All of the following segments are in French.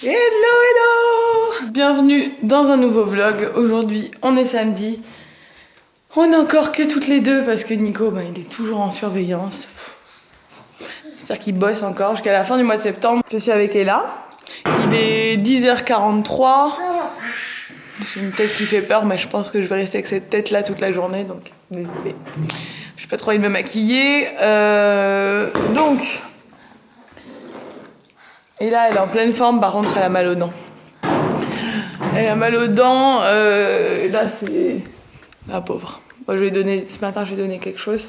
Hello hello! Bienvenue dans un nouveau vlog. Aujourd'hui on est samedi. On n'est encore que toutes les deux parce que Nico il est toujours en surveillance. C'est-à-dire qu'il bosse encore jusqu'à la fin du mois de septembre. Je suis avec Ella. Il est 10h43. J'ai une tête qui fait peur mais je pense que je vais rester avec cette tête là toute la journée donc désolée. J'ai pas trop envie de me maquiller. Donc... Et là, elle est en pleine forme, par contre, elle a mal aux dents. Elle a mal aux dents, là, c'est... La pauvre. Moi, ce matin, je lui ai donné quelque chose.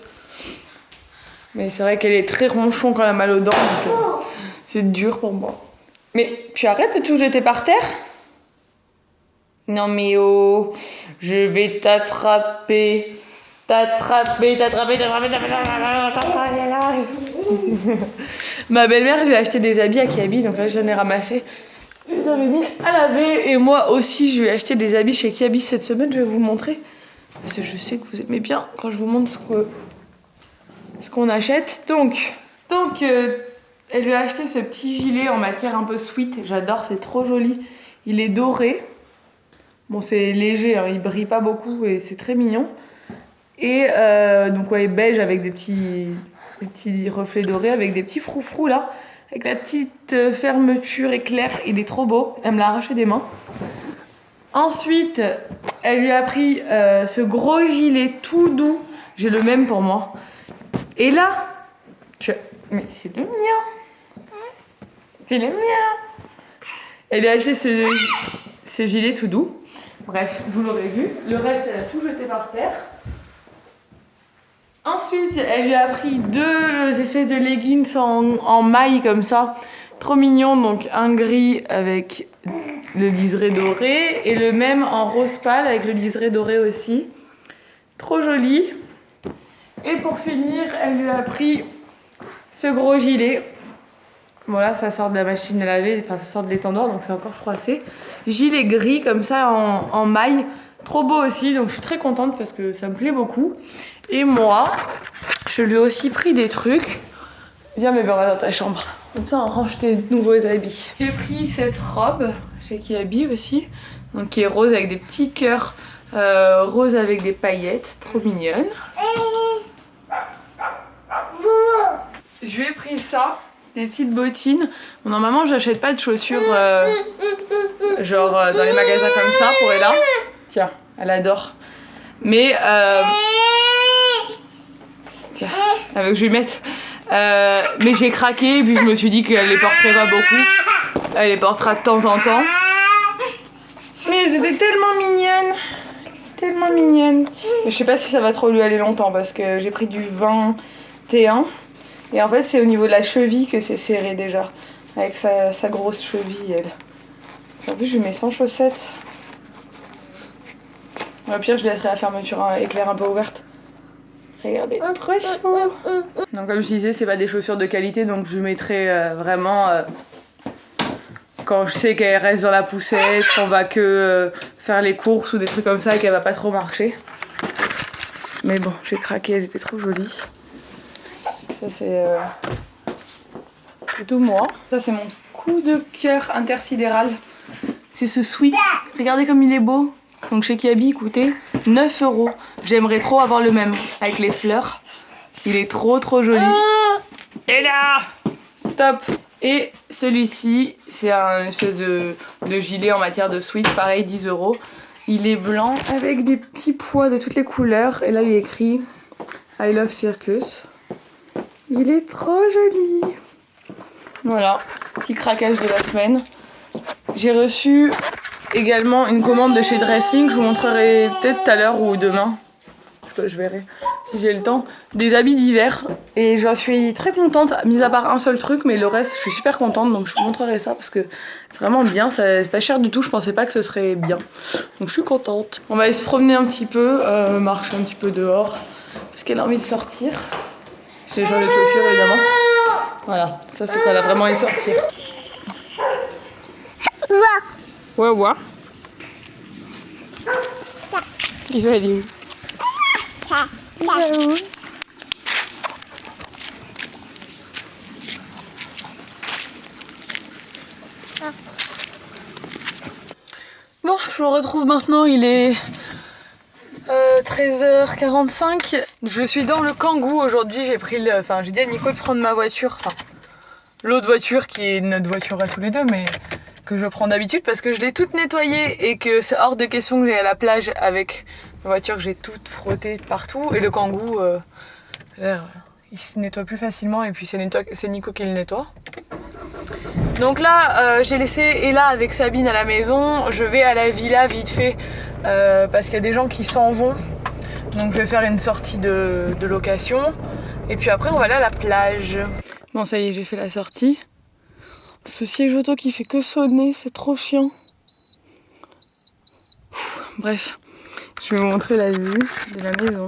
Mais c'est vrai qu'elle est très ronchon quand elle a mal aux dents, donc c'est dur pour moi. Mais tu arrêtes de tout jeter par terre? Non mais oh, je vais t'attraper. Ma belle-mère lui a acheté des habits à Kiabi, donc là j'en ai ramassé. Je les avais mis à laver et moi aussi je lui ai acheté des habits chez Kiabi cette semaine, je vais vous montrer. Parce que je sais que vous aimez bien quand je vous montre ce qu'on achète. Donc elle lui a acheté ce petit gilet en matière un peu sweet, j'adore, c'est trop joli. Il est doré. Bon c'est léger, hein, il brille pas beaucoup et c'est très mignon. Et donc ouais, beige avec des petits reflets dorés, avec des petits froufrous là, avec la petite fermeture éclair, il est trop beau, elle me l'a arraché des mains. Ensuite, elle lui a pris ce gros gilet tout doux, j'ai le même pour moi. Et là, mais c'est le mien, c'est le mien. Elle lui a acheté ce gilet tout doux, bref, vous l'aurez vu, le reste elle a tout jeté par terre. Ensuite, elle lui a pris deux espèces de leggings en maille comme ça, trop mignon, donc un gris avec le liseré doré et le même en rose pâle avec le liseré doré aussi, trop joli. Et pour finir, elle lui a pris ce gros gilet, voilà, ça sort de la machine à laver, enfin ça sort de l'étendoir donc c'est encore froissé, gilet gris comme ça en maille, trop beau aussi, donc je suis très contente parce que ça me plaît beaucoup. Et moi, je lui ai aussi pris des trucs. Viens bébé, on va dans ta chambre. Comme ça, on range tes nouveaux habits. J'ai pris cette robe chez Kiabi aussi, donc qui est rose avec des petits cœurs, rose avec des paillettes, trop mignonne. Je lui ai pris ça, des petites bottines. Bon, normalement, j'achète pas de chaussures genre dans les magasins comme ça pour Ella. Tiens, elle adore. Mais tiens, elle veut que je lui mette. Mais j'ai craqué et puis je me suis dit qu'elle les porterait pas beaucoup. Elle les portera de temps en temps. Mais c'était tellement mignonne. Tellement mignonne. Mais je sais pas si ça va trop lui aller longtemps parce que j'ai pris du 21. Et en fait c'est au niveau de la cheville que c'est serré déjà. Avec sa grosse cheville elle. En plus je lui mets sans chaussettes. Au pire je laisserai la fermeture éclair un peu ouverte. Regardez, trop chaud. Donc comme je disais, c'est pas des chaussures de qualité, donc je mettrai vraiment quand je sais qu'elle reste dans la poussette, qu'on va que faire les courses ou des trucs comme ça et qu'elle va pas trop marcher. Mais bon, j'ai craqué, elles étaient trop jolies. Ça c'est tout moi. Ça c'est mon coup de cœur intersidéral. C'est ce sweat. Regardez comme il est beau. Donc chez Kiabi, il coûtait 9 €. J'aimerais trop avoir le même, avec les fleurs. Il est trop joli. Et là, stop. Et celui-ci, c'est un espèce de gilet en matière de sweat, pareil, 10 €. Il est blanc avec des petits pois de toutes les couleurs. Et là, il est écrit I love circus. Il est trop joli. Voilà, petit craquage de la semaine. J'ai reçu également une commande de chez Dressing, je vous montrerai peut-être tout à l'heure ou demain, je verrai si j'ai le temps, des habits d'hiver et j'en suis très contente, mis à part un seul truc, mais le reste je suis super contente, donc je vous montrerai ça parce que c'est vraiment bien, c'est pas cher du tout, je pensais pas que ce serait bien, donc je suis contente. On va aller se promener un petit peu, marcher un petit peu dehors parce qu'elle a envie de sortir. J'ai changé de chaussures évidemment, voilà, ça c'est quand elle a vraiment envie de sortir. Ouais. Il va aller où? Il va où? Bon, je vous retrouve maintenant, il est 13h45. Je suis dans le Kangoo aujourd'hui, j'ai dit à Nico de prendre ma voiture, enfin l'autre voiture qui est notre voiture à tous les deux, mais que je prends d'habitude parce que je l'ai toute nettoyée et que c'est hors de question que j'aille à la plage avec ma voiture que j'ai toute frottée partout. Et le Kangoo, il se nettoie plus facilement et puis c'est Nico qui le nettoie. Donc là, j'ai laissé Ella avec Sabine à la maison. Je vais à la villa vite fait parce qu'il y a des gens qui s'en vont. Donc je vais faire une sortie de location. Et puis après, on va aller à la plage. Bon, ça y est, j'ai fait la sortie. Ce siège auto qui fait que sonner, c'est trop chiant. Bref, je vais vous montrer la vue de la maison.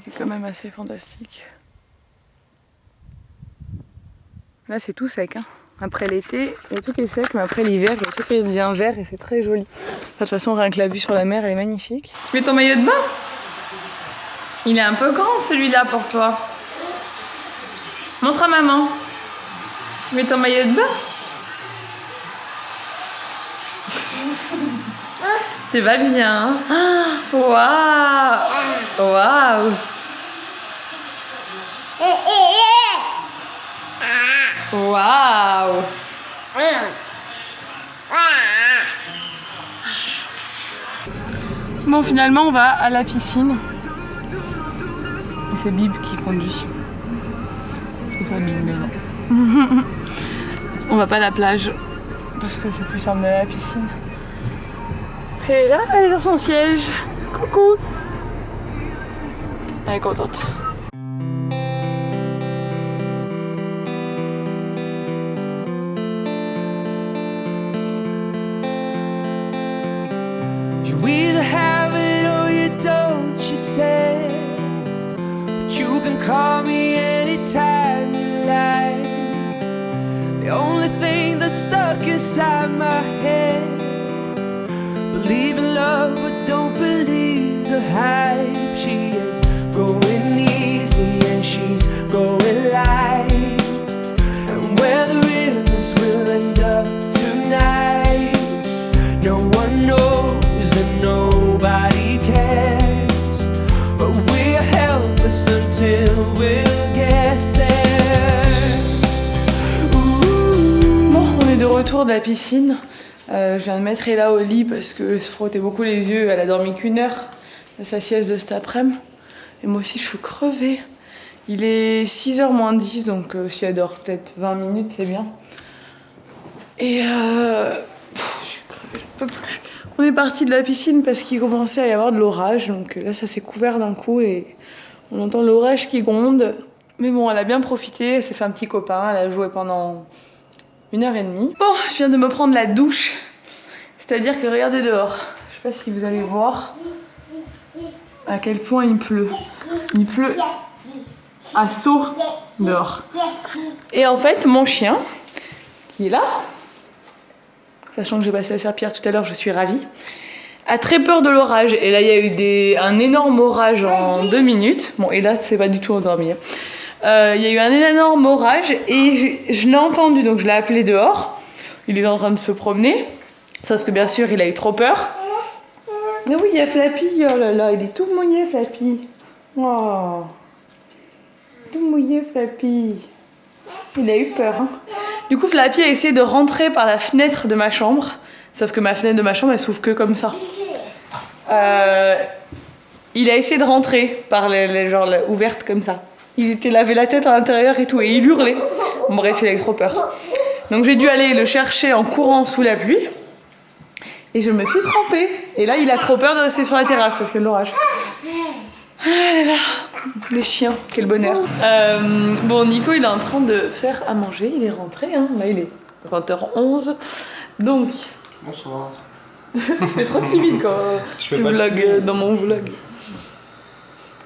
C'est quand même assez fantastique. Là, c'est tout sec. Hein. Après l'été, il y a tout qui est sec, mais après l'hiver, il y a tout qui devient vert et c'est très joli. De toute façon, rien que la vue sur la mer, elle est magnifique. Tu mets ton maillot de bain? Il est un peu grand celui-là pour toi. Montre à maman. Tu mets ton maillot de bain? Tu vas bien. Waouh! Waouh! Waouh! Bon, finalement, on va à la piscine. Et c'est Bib qui conduit. Et ça Bib, mais non. On va pas à la plage parce que c'est plus simple d'aller à la piscine. Et là, elle est dans son siège. Coucou! Elle est contente. You either have it or you don't, she said. But you can call me anytime you like. The only thing that's stuck inside my head, believe in love but don't believe the hype. She is going easy and she's going light, and where the rivers will end up tonight, no one knows and nobody cares, but we're helpless until we'll get there. Ooh. Bon, on est de retour de la piscine. Je viens de mettre Ella au lit parce qu'elle se frottait beaucoup les yeux. Elle a dormi qu'1 heure à sa sieste de cet après-midi. Et moi aussi, je suis crevée. Il est 6h moins 10, donc si elle dort peut-être 20 minutes, c'est bien. Et je suis crevée, j'en peux plus. On est parti de la piscine parce qu'il commençait à y avoir de l'orage. Donc là, ça s'est couvert d'un coup et on entend l'orage qui gronde. Mais bon, elle a bien profité. Elle s'est fait un petit copain. Elle a joué pendant 1h30. Bon, je viens de me prendre la douche. C'est-à-dire que regardez dehors. Je sais pas si vous allez voir à quel point il pleut. Il pleut à seau dehors. Et en fait, mon chien, qui est là, sachant que j'ai passé la serpillière tout à l'heure, je suis ravie, a très peur de l'orage. Et là, il y a eu un énorme orage en 2 minutes. Bon, et là, c'est pas du tout endormi. Il y a eu un énorme orage et je l'ai entendu, donc je l'ai appelé dehors. Il est en train de se promener, sauf que bien sûr, il a eu trop peur. Mais oui, il y a Flappy, oh là là, il est tout mouillé, Flappy. Oh, tout mouillé, Flappy. Il a eu peur, hein. Du coup, Flappy a essayé de rentrer par la fenêtre de ma chambre, sauf que ma fenêtre de ma chambre, elle s'ouvre que comme ça. Il a essayé de rentrer par genre ouverte comme ça. Il avait la tête à l'intérieur et tout, et il hurlait. Bon, bref, il avait trop peur. Donc j'ai dû aller le chercher en courant sous la pluie. Et je me suis trempée. Et là, il a trop peur de rester sur la terrasse parce qu'il y a de l'orage. Ah là là, les chiens, quel bonheur. Bon, Nico, il est en train de faire à manger. Il est rentré, hein. Là, il est 20h11. Donc... Bonsoir. Je suis trop timide quand tu vlogs dans mon vlog.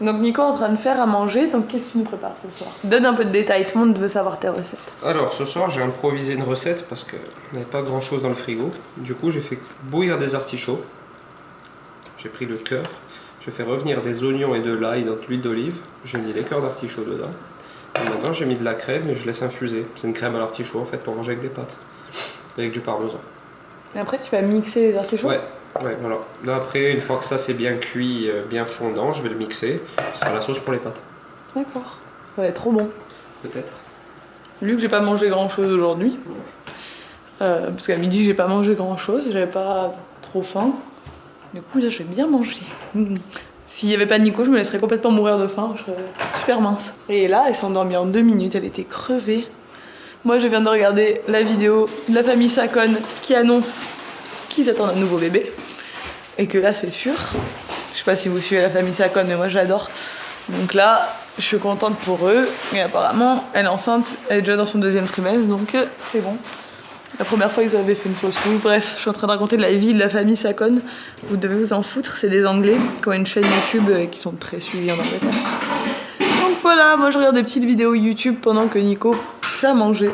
Donc Nico est en train de faire à manger, donc qu'est-ce que tu nous prépares ce soir? Donne un peu de détails, tout le monde veut savoir tes recettes. Alors ce soir j'ai improvisé une recette parce qu'il n'y avait pas grand chose dans le frigo. Du coup j'ai fait bouillir des artichauts. J'ai pris le cœur. J'ai fait revenir des oignons et de l'ail dans l'huile d'olive. J'ai mis les cœurs d'artichaut dedans. Et maintenant j'ai mis de la crème et je laisse infuser. C'est une crème à l'artichaut en fait pour manger avec des pâtes. Avec du parmesan. Et après, tu vas mixer les artichauts? Ouais, voilà. Là, après, une fois que ça c'est bien cuit, bien fondant, je vais le mixer. Ce sera la sauce pour les pâtes. D'accord. Ça va être trop bon. Peut-être. Vu que j'ai pas mangé grand chose aujourd'hui, parce qu'à midi j'ai pas mangé grand chose, j'avais pas trop faim. Du coup là je vais bien manger. S'il y avait pas de Nico, je me laisserais complètement mourir de faim, je serais super mince. Et là elle s'est endormie en 2 minutes, elle était crevée. Moi je viens de regarder la vidéo de la famille Sakon qui annonce qu'ils attendent un nouveau bébé. Et que là c'est sûr. Je sais pas si vous suivez la famille Sakon, mais moi j'adore. Donc là, je suis contente pour eux. Et apparemment, elle est enceinte, elle est déjà dans son 2e trimestre, donc c'est bon. La première fois, ils avaient fait une fausse couche. Bref, je suis en train de raconter la vie de la famille Sakon. Vous devez vous en foutre, c'est des Anglais qui ont une chaîne YouTube qui sont très suivis en Angleterre. Donc voilà, moi je regarde des petites vidéos YouTube pendant que Nico fait à manger.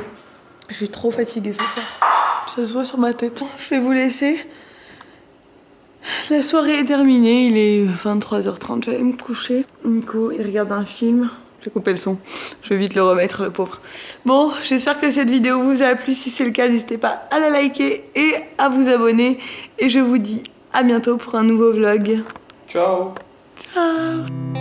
Je suis trop fatiguée ce soir. Ça se voit sur ma tête. Je vais vous laisser. La soirée est terminée, il est 23h30, j'allais me coucher. Nico, il regarde un film. J'ai coupé le son, je vais vite le remettre, le pauvre. Bon, j'espère que cette vidéo vous a plu. Si c'est le cas, n'hésitez pas à la liker et à vous abonner. Et je vous dis à bientôt pour un nouveau vlog. Ciao. Ciao.